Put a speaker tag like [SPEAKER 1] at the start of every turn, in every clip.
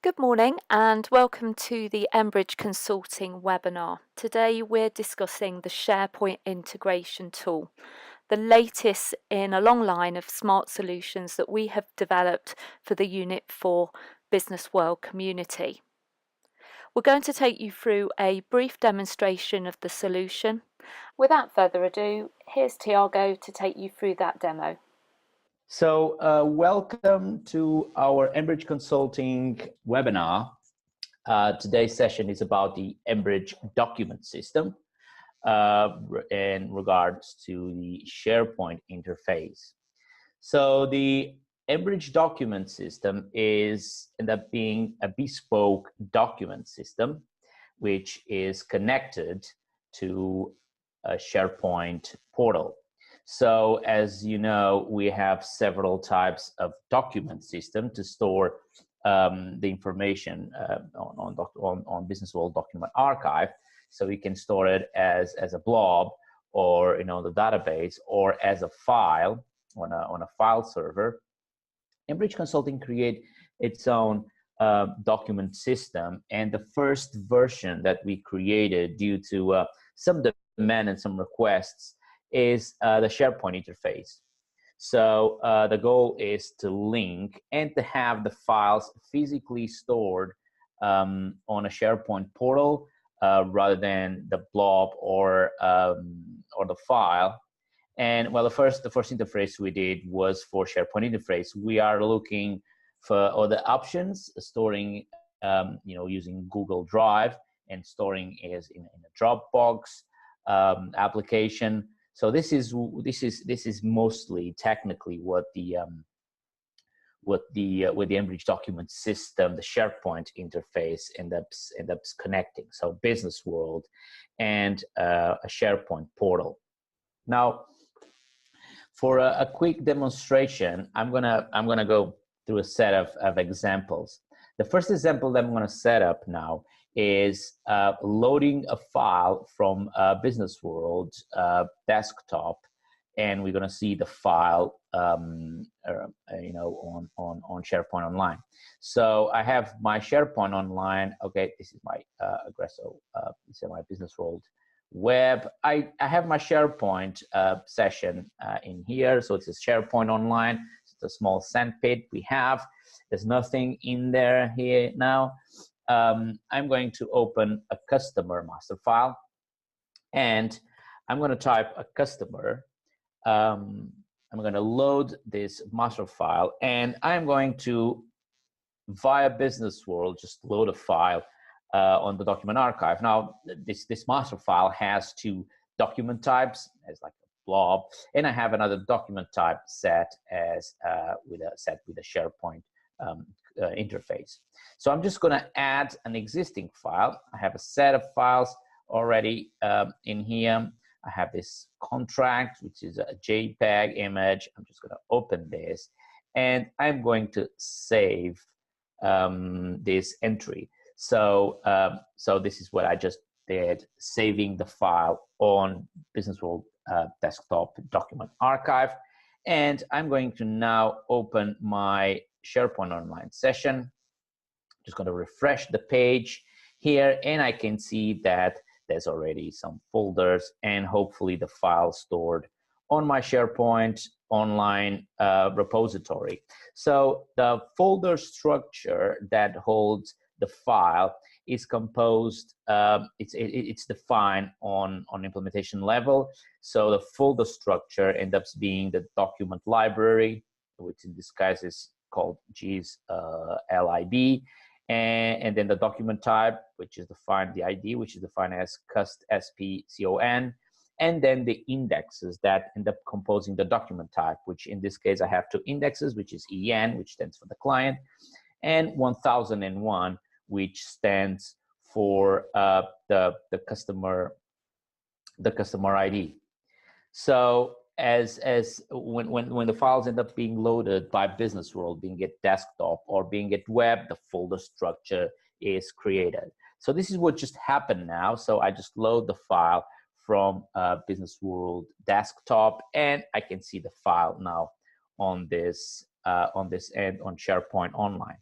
[SPEAKER 1] Good morning and welcome to the Embridge Consulting webinar. Today we're discussing the SharePoint Integration Tool, the latest in a long line of smart solutions that we have developed for the Unit4 business world community. We're going to take you through a brief demonstration of the solution. Without further ado, here's Tiago to take you through that demo.
[SPEAKER 2] So welcome to our Embridge Consulting webinar. Today's session is about the Embridge document system in regards to the SharePoint interface. So the Embridge document system ends up being a bespoke document system which is connected to a SharePoint portal. So as you know, we have several types of document system to store the information on Business World Document Archive. So we can store it as a blob or the database or as a file on a file server. Embridge Consulting create its own document system, and the first version that we created due to some demand and some requests is the SharePoint interface. So the goal is to link and to have the files physically stored on a SharePoint portal rather than the blob or the file. And well, the first interface we did was for SharePoint interface. We are looking for other options, storing using Google Drive and storing is in a Dropbox application. So this is mostly technically what the Embridge document system, the SharePoint interface ends up connecting. So Business World and a SharePoint portal. Now, for a quick demonstration, I'm gonna go through a set of examples. The first example that I'm gonna set up now is loading a file from Business World desktop, and we're going to see the file on SharePoint Online. So I have my SharePoint Online. Okay, this is my Aggresso, this is my Business World web. I have my SharePoint session in here. So it's a SharePoint Online. It's a small sandpit we have. There's nothing in there here now. I'm going to open a customer master file, and I'm going to type a customer. I'm going to load this master file, and I'm going to, via Business World, just load a file on the document archive. Now, this master file has two document types, as like a blob, and I have another document type set as with a SharePoint interface. So I'm just going to add an existing file. I have a set of files already in here. I have this contract, which is a JPEG image. I'm just going to open this, and I'm going to save this entry. So this is what I just did, saving the file on Business World desktop document archive. And I'm going to now open my SharePoint Online session. Just going to refresh the page here, and I can see that there's already some folders and hopefully the file stored on my SharePoint Online repository. So the folder structure that holds the file is composed, it's defined on implementation level. So the folder structure ends up being the document library, which in this case is called lib, and then the document type, which is defined, the ID, which is defined as spcon, and then the indexes that end up composing the document type, which in this case I have two indexes, which is EN, which stands for the client, and 1001, which stands for the customer ID. So as when the files end up being loaded by Business World, being it desktop or being it web, the folder structure is created. So this is what just happened now. So I just load the file from Business World desktop, and I can see the file now on this end on SharePoint Online.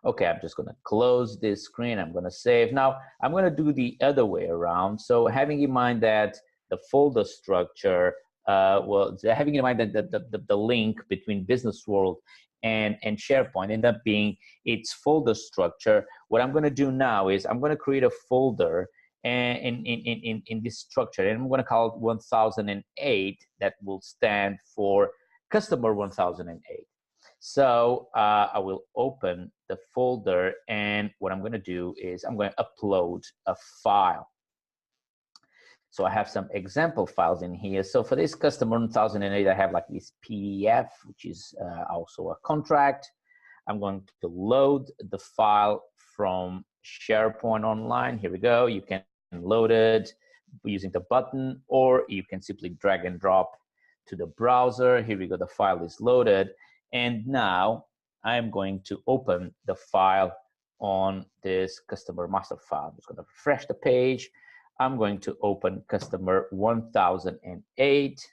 [SPEAKER 2] Okay, I'm just going to close this screen. I'm going to save. Now, I'm going to do the other way around. So having in mind that the folder structure, having in mind that the link between Business World and SharePoint end up being its folder structure, what I'm going to do now is I'm going to create a folder in this structure, and I'm going to call it 1008. That will stand for Customer 1008. So I will open the folder, and what I'm going to do is I'm going to upload a file. So I have some example files in here. So for this Customer 1008, I have like this PDF, which is also a contract. I'm going to load the file from SharePoint Online. Here we go. You can load it using the button, or you can simply drag and drop to the browser. Here we go. The file is loaded. And now I'm going to open the file on this customer master file. I'm just going to refresh the page. I'm going to open Customer 1008.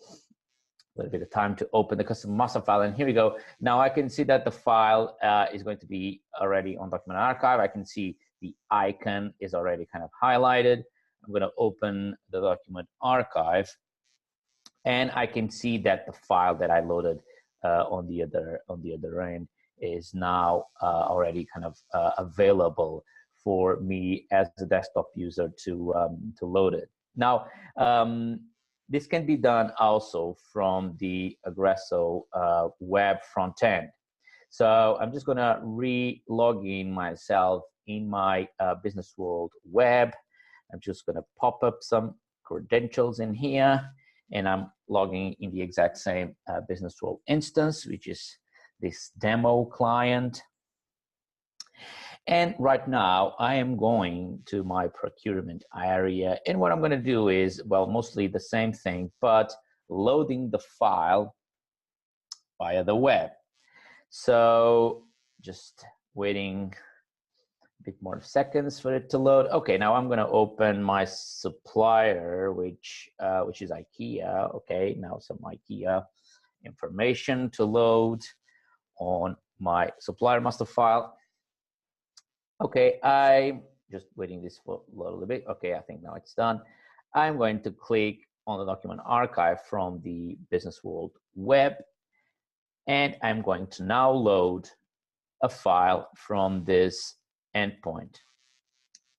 [SPEAKER 2] A little bit of time to open the customer master file, and here we go. Now I can see that the file is going to be already on Document Archive. I can see the icon is already kind of highlighted. I'm going to open the Document Archive, and I can see that the file that I loaded on the other end is now already kind of available for me as a desktop user to load it. Now, this can be done also from the Aggresso web front end. So I'm just gonna re-log in myself in my Business World web. I'm just gonna pop up some credentials in here, and I'm logging in the exact same Business World instance, which is this demo client. And right now I am going to my procurement area, and what I'm going to do is, well, mostly the same thing, but loading the file via the web. So just waiting a bit more seconds for it to load. Okay, now I'm going to open my supplier, which is IKEA. Okay, now some IKEA information to load on my supplier master file. Okay, I'm just waiting this for a little bit. Okay, I think now it's done. I'm going to click on the document archive from the Business World web, and I'm going to now load a file from this endpoint.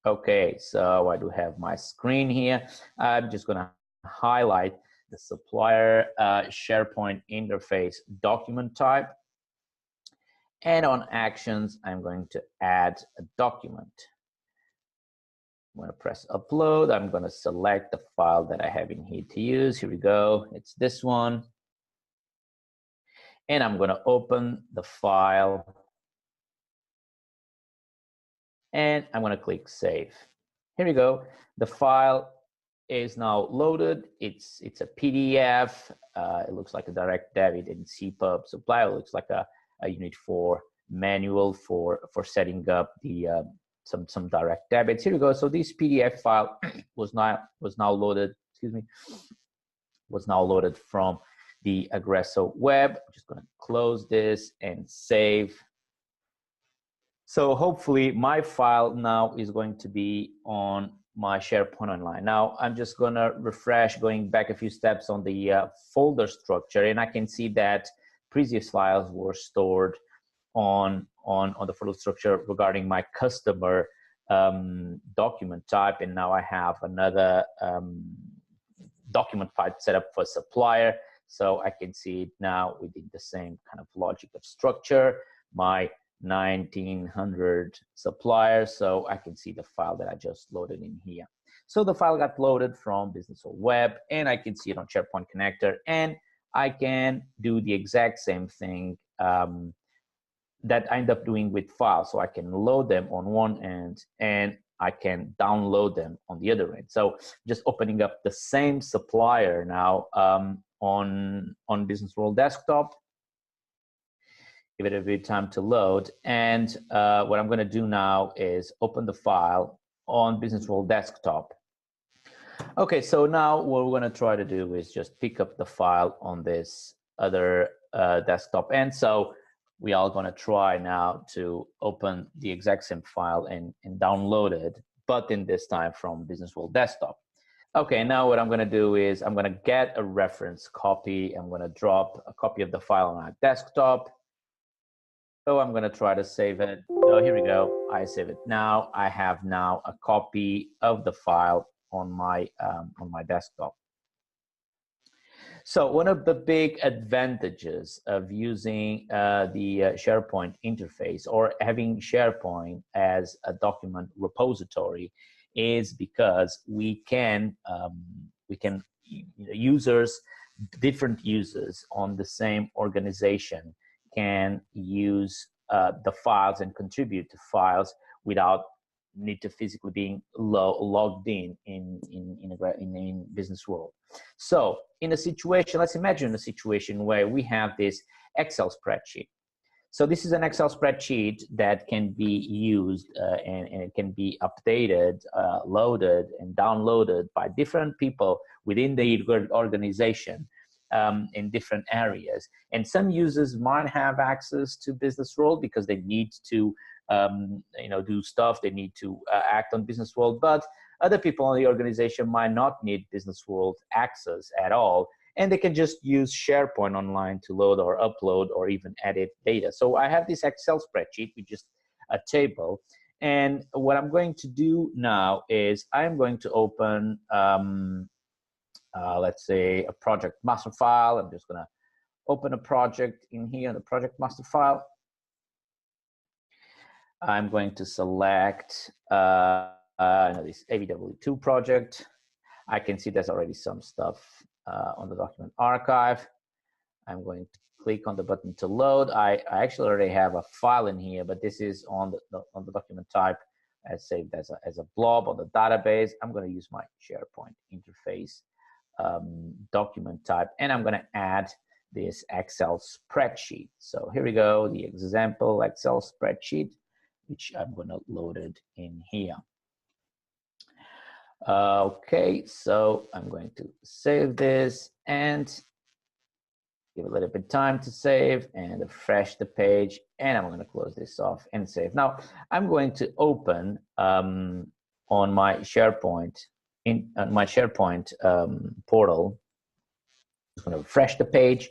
[SPEAKER 2] Okay, so I do have my screen here. I'm just going to highlight the supplier SharePoint interface document type. And on actions, I'm going to add a document. I'm going to press upload. I'm going to select the file that I have in here to use. Here we go. It's this one. And I'm going to open the file. And I'm going to click save. Here we go. The file is now loaded. It's a PDF. It looks like a direct debit in CPUB supply. It looks like a Unit4 manual for setting up the some direct debits. Here we go. So this PDF file was now loaded. Excuse me, was now loaded from the Aggresso web. I'm just going to close this and save. So hopefully my file now is going to be on my SharePoint Online. Now I'm just going to refresh, going back a few steps on the folder structure, and I can see that previous files were stored on the folder structure regarding my customer document type, and now I have another document file set up for supplier, so I can see it now within the same kind of logic of structure, my 1900 suppliers, so I can see the file that I just loaded in here. So the file got loaded from Business World Web, and I can see it on SharePoint Connector, and I can do the exact same thing that I end up doing with files. So I can load them on one end, and I can download them on the other end. So just opening up the same supplier now on Business World Desktop. Give it a bit of time to load. And what I'm going to do now is open the file on Business World Desktop. Okay, so now what we're going to try to do is just pick up the file on this other desktop end. So we are going to try now to open the exact same file and download it, but in this time from Business World Desktop. Okay, now what I'm going to do is I'm going to get a reference copy. I'm going to drop a copy of the file on my desktop. So I'm going to try to save it. So here we go. I save it. Now I have now a copy of the file on my desktop. So one of the big advantages of using the SharePoint interface or having SharePoint as a document repository is because we can users, different users on the same organization can use the files and contribute to files without need to physically being logged in Business World. So in a situation, let's imagine a situation where we have this Excel spreadsheet. So this is an Excel spreadsheet that can be used and it can be updated, loaded, and downloaded by different people within the organization in different areas. And some users might have access to Business World because they need to do stuff, they need to act on Business World, but other people in the organization might not need Business World access at all, and they can just use SharePoint Online to load or upload or even edit data. So I have this Excel spreadsheet with just a table, and what I'm going to do now is I'm going to open, let's say, a project master file. I'm just going to open a project in here, the project master file. I'm going to select this AVW2 project. I can see there's already some stuff on the document archive. I'm going to click on the button to load. I actually already have a file in here, but this is on the document type as saved as a blob on the database. I'm going to use my SharePoint interface document type, and I'm going to add this Excel spreadsheet. So here we go, the example Excel spreadsheet, which I'm going to load it in here. Okay, so I'm going to save this and give a little bit of time to save and refresh the page, and I'm going to close this off and save. Now I'm going to open on my SharePoint portal. I'm going to refresh the page,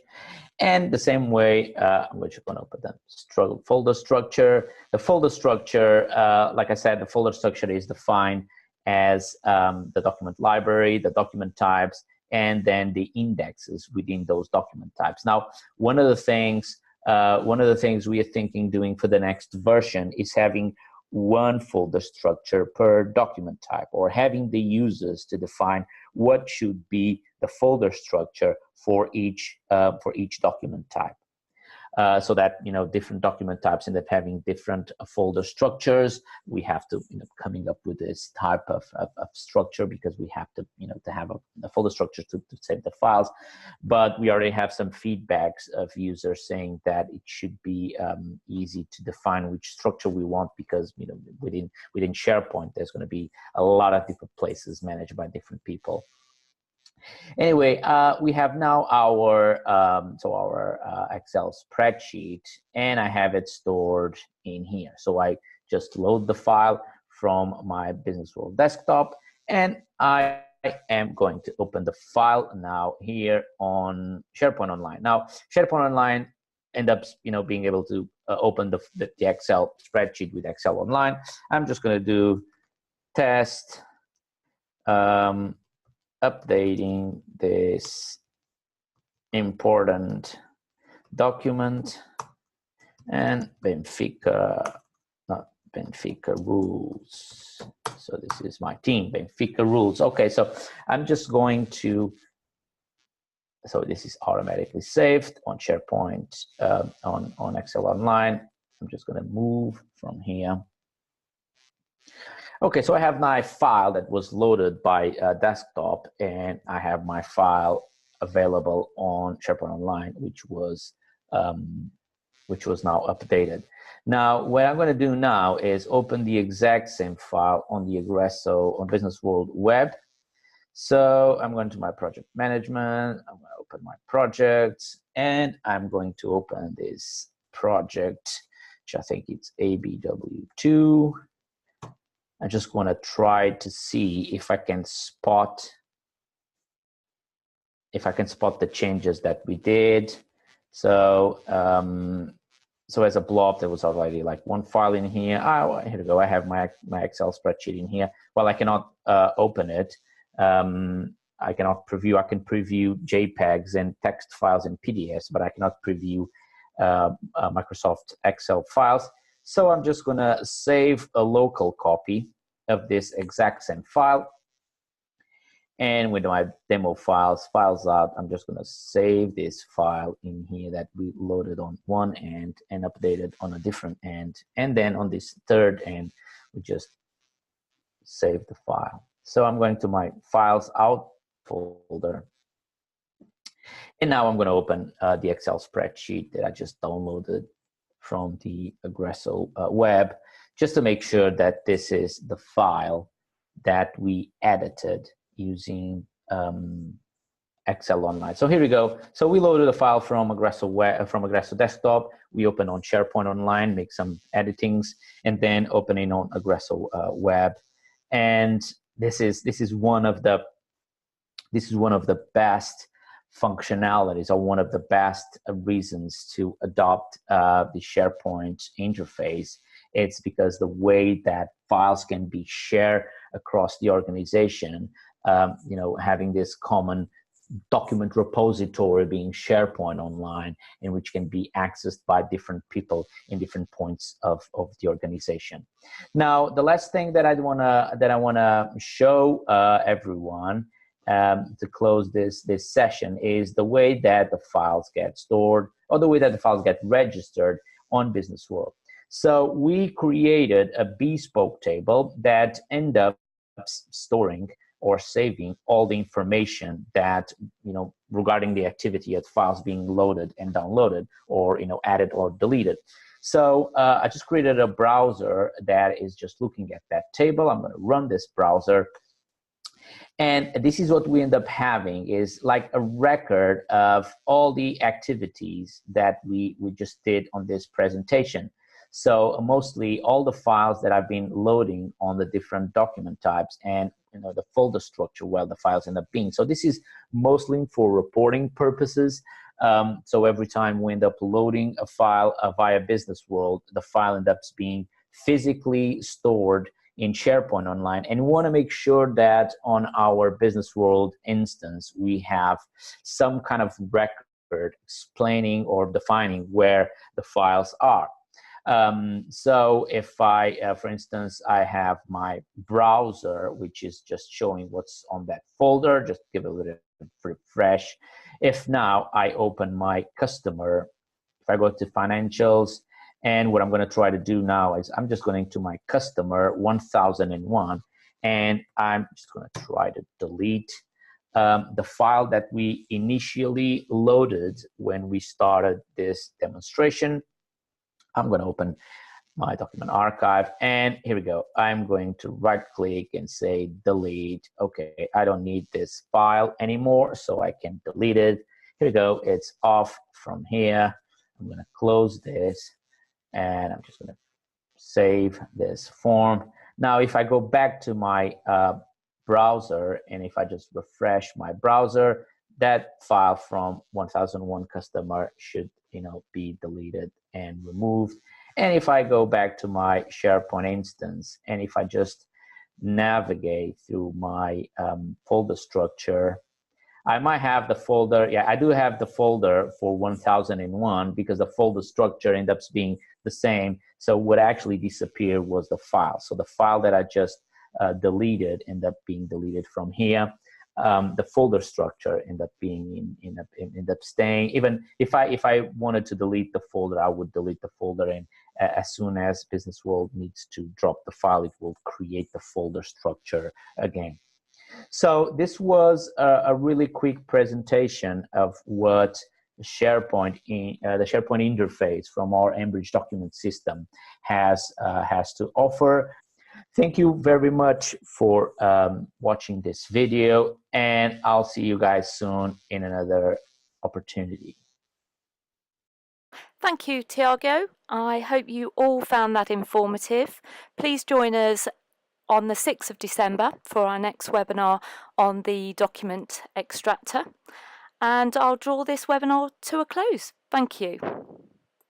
[SPEAKER 2] and the same way I'm just going to open the folder structure. The folder structure, like I said, the folder structure is defined as the document library, the document types, and then the indexes within those document types. Now, one of the things we are thinking doing for the next version is having one folder structure per document type, or having the users to define what should be the folder structure for each document type. So that different document types end up having different folder structures. We have to coming up with this type of structure because we have to to have a folder structure to save the files. But we already have some feedbacks of users saying that it should be easy to define which structure we want, because within SharePoint there's going to be a lot of different places managed by different people. Anyway, we have now our Excel spreadsheet, and I have it stored in here. So I just load the file from my Business World desktop, and I am going to open the file now here on SharePoint Online. Now, SharePoint Online end up being able to open the Excel spreadsheet with Excel Online. I'm just going to do test. Updating this important document, and Benfica rules. So this is my team, Benfica rules. Okay, so I'm just going to, so this is automatically saved on SharePoint, on Excel Online. I'm just going to move from here. Okay, so I have my file that was loaded by desktop, and I have my file available on SharePoint Online, which was now updated. Now, what I'm going to do now is open the exact same file on the Aggresso on Business World Web. So I'm going to my project management. I'm going to open my projects, and I'm going to open this project, which I think it's ABW2. I just want to try to see if I can spot the changes that we did. So so as a blob, there was already like one file in here. Here we go. I have my Excel spreadsheet in here. Well, I cannot open it. I cannot preview. I can preview JPEGs and text files and PDFs, but I cannot preview Microsoft Excel files. So I'm just going to save a local copy of this exact same file. And with my demo files out, I'm just going to save this file in here that we loaded on one end and updated on a different end. And then on this third end, we just save the file. So I'm going to my files out folder. And now I'm going to open the Excel spreadsheet that I just downloaded from the Aggresso web, just to make sure that this is the file that we edited using Excel Online. So here we go. So we loaded a file from Aggresso web, from Aggresso desktop. We open on SharePoint Online, make some editings, and then opening on Aggresso web. And this is one of the best functionalities, or one of the best reasons to adopt the SharePoint interface. It's because the way that files can be shared across the organization, having this common document repository being SharePoint Online, in which can be accessed by different people in different points of the organization. Now, the last thing that I wanna show everyone to close this session is the way that the files get stored, or the way that the files get registered on Business World. So we created a bespoke table that end up storing or saving all the information that, regarding the activity of files being loaded and downloaded, or, added or deleted. So I just created a browser that is just looking at that table. I'm going to run this browser. And this is what we end up having, is like a record of all the activities that we just did on this presentation. So mostly all the files that I've been loading on the different document types, and the folder structure where the files end up being. So this is mostly for reporting purposes. So every time we end up loading a file via Business World, the file ends up being physically stored in SharePoint Online, and we want to make sure that on our Business World instance we have some kind of record explaining or defining where the files are. So if I, for instance, I have my browser, which is just showing what's on that folder, just give it a little refresh. If now I open my customer, if I go to financials, and what I'm going to try to do now is I'm just going to my customer 1001, and I'm just going to try to delete the file that we initially loaded when we started this demonstration. I'm going to open my document archive, and here we go. I'm going to right click and say delete. Okay, I don't need this file anymore, so I can delete it. Here we go. It's off from here. I'm going to close this, and I'm just going to save this form. Now, if I go back to my browser, and if I just refresh my browser, that file from 1001 customer should be deleted and removed. And if I go back to my SharePoint instance, and if I just navigate through my folder structure, I might have the folder. Yeah, I do have the folder for 1001 because the folder structure ends up being the same. So what actually disappeared was the file. So the file that I just deleted ended up being deleted from here. The folder structure ended up staying. Even if I wanted to delete the folder, I would delete the folder, and as soon as Business World needs to drop the file, it will create the folder structure again. So this was a really quick presentation of what SharePoint the SharePoint interface from our Embridge document system has to offer. Thank you very much for watching this video, and I'll see you guys soon in another opportunity.
[SPEAKER 1] Thank you, Tiago. I hope you all found that informative. Please join us on the 6th of December for our next webinar on the document extractor. And I'll draw this webinar to a close. Thank you.